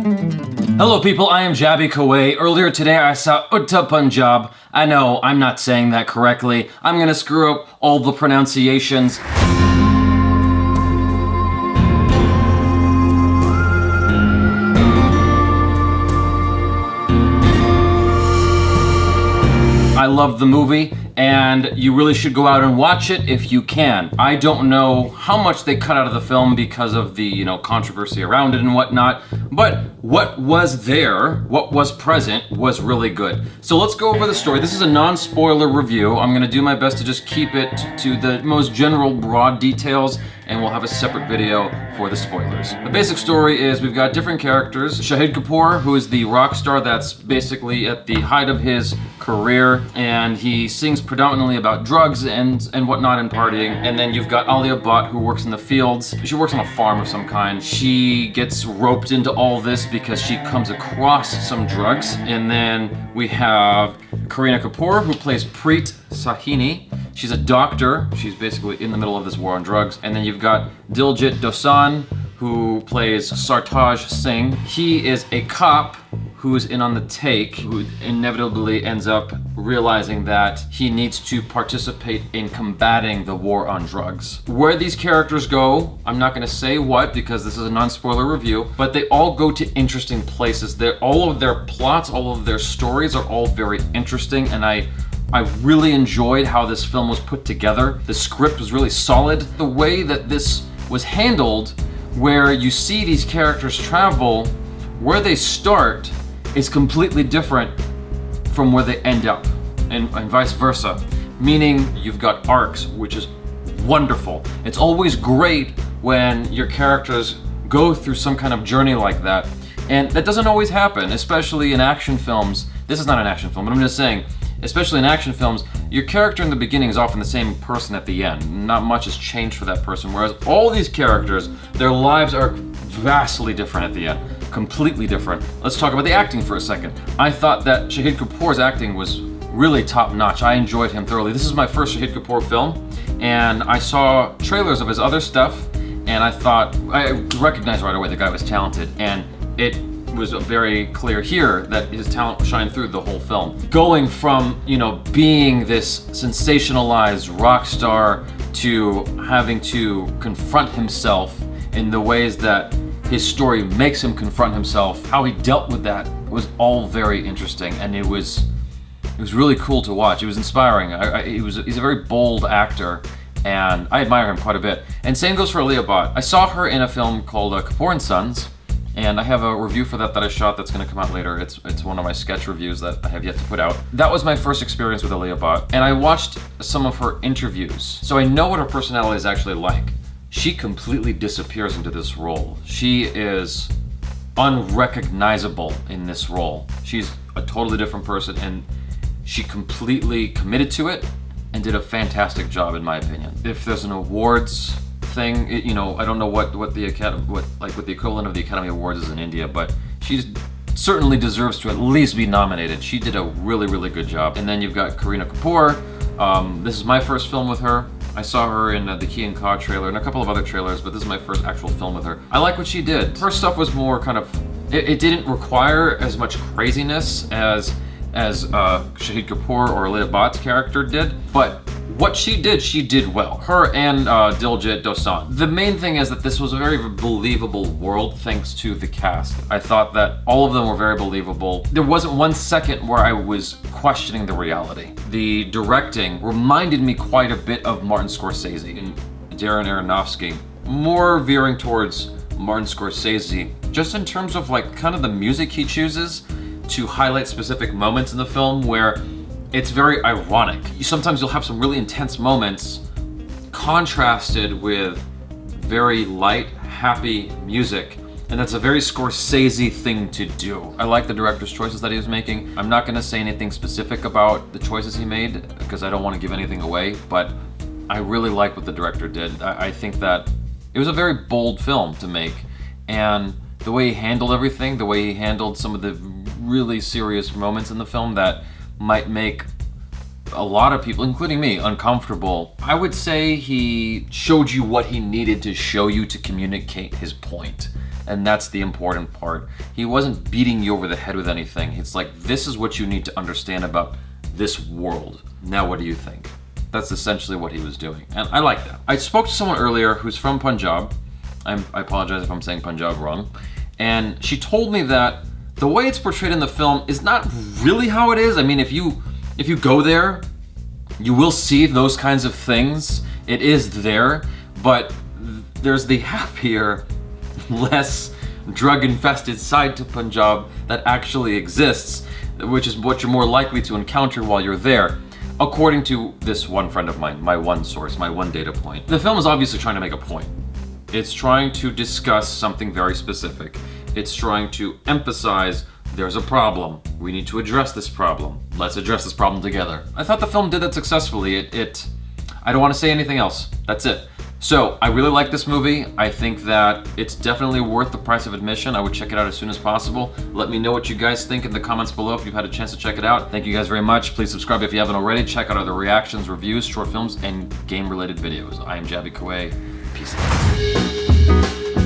Hello people, I am JABY KOAY. Earlier today I saw UDTA PUNJAB. I know, I'm not saying that correctly. I'm gonna screw up all the pronunciations. I love the movie, and you really should go out and watch it if you can. I don't know how much they cut out of the film because of the, controversy around it and whatnot, but what was there, what was present, was really good. So let's go over the story. This is a non-spoiler review. I'm gonna do my best to just keep it to the most general, broad details, and we'll have a separate video for the spoilers. The basic story is we've got different characters. Shahid Kapoor, who is the rock star that's basically at the height of his career, and he sings predominantly about drugs and whatnot and partying. And then you've got Alia Bhatt, who works in the fields. She works on a farm of some kind. She gets roped into all this because she comes across some drugs. And then we have Kareena Kapoor, who plays Preet Sahini. She's a doctor. She's basically in the middle of this war on drugs. And then you've got Diljit Dosanjh, who plays Sartaj Singh. He is a cop who's in on the take, who inevitably ends up realizing that he needs to participate in combating the war on drugs. Where these characters go, I'm not gonna say what because this is a non-spoiler review, but they all go to interesting places. All of their plots, all of their stories are all very interesting, and I really enjoyed how this film was put together. The script was really solid. The way that this was handled, where you see these characters travel, where they start is completely different from where they end up, and vice versa. Meaning you've got arcs, which is wonderful. It's always great when your characters go through some kind of journey like that, and that doesn't always happen, especially in action films. This is not an action film, but I'm just saying, especially in action films, your character in the beginning is often the same person at the end. Not much has changed for that person, whereas all these characters, their lives are vastly different at the end. Completely different. Let's talk about the acting for a second. I thought that Shahid Kapoor's acting was really top-notch. I enjoyed him thoroughly. This is my first Shahid Kapoor film, and I saw trailers of his other stuff, and I thought, I recognized right away the guy was talented, and it was very clear here that his talent shined through the whole film. Going from, being this sensationalized rock star to having to confront himself in the ways that his story makes him confront himself, how he dealt with that was all very interesting, and it was really cool to watch. It was inspiring. He's a very bold actor, and I admire him quite a bit. And same goes for Alia Bhatt. I saw her in a film called Kapoor & Sons, and I have a review for that I shot that's gonna come out later. It's one of my sketch reviews that I have yet to put out. That was my first experience with Alia Bhatt, and I watched some of her interviews, so I know what her personality is actually like. She completely disappears into this role. She is unrecognizable in this role. She's a totally different person, and she completely committed to it and did a fantastic job, in my opinion. If there's an awards thing, I don't know what the equivalent of the Academy Awards is in India, but she certainly deserves to at least be nominated. She did a really, really good job. And then you've got Kareena Kapoor. This is my first film with her. I saw her in the Key and Kaw trailer and a couple of other trailers, but this is my first actual film with her. I like what she did. Her stuff was more kind of, it didn't require as much craziness as Shahid Kapoor or Alia Bhatt's character did, but what she did well. Her and Diljit Dosanjh. The main thing is that this was a very believable world thanks to the cast. I thought that all of them were very believable. There wasn't one second where I was questioning the reality. The directing reminded me quite a bit of Martin Scorsese and Darren Aronofsky. More veering towards Martin Scorsese, just in terms of kind of the music he chooses to highlight specific moments in the film where it's very ironic. Sometimes you'll have some really intense moments contrasted with very light, happy music, and that's a very Scorsese thing to do. I like the director's choices that he was making. I'm not gonna say anything specific about the choices he made because I don't want to give anything away, but I really like what the director did. I think that it was a very bold film to make, and the way he handled everything, the way he handled some of the really serious moments in the film that might make a lot of people, including me, uncomfortable. I would say he showed you what he needed to show you to communicate his point. and that's the important part. He wasn't beating you over the head with anything. It's like, this is what you need to understand about this world. Now what do you think? That's essentially what he was doing, and I like that. I spoke to someone earlier who's from Punjab. I apologize if I'm saying Punjab wrong. And she told me that the way it's portrayed in the film is not really how it is. I mean, if you go there, you will see those kinds of things. It is there, but there's the happier, less drug-infested side to Punjab that actually exists, which is what you're more likely to encounter while you're there, according to this one friend of mine, my one source, my one data point. The film is obviously trying to make a point. It's trying to discuss something very specific. It's trying to emphasize there's a problem. We need to address this problem. Let's address this problem together. I thought the film did that successfully. I don't want to say anything else. That's it. So, I really like this movie. I think that it's definitely worth the price of admission. I would check it out as soon as possible. Let me know what you guys think in the comments below if you've had a chance to check it out. Thank you guys very much. Please subscribe if you haven't already. Check out other reactions, reviews, short films, and game-related videos. I am JABY KOAY. Peace out.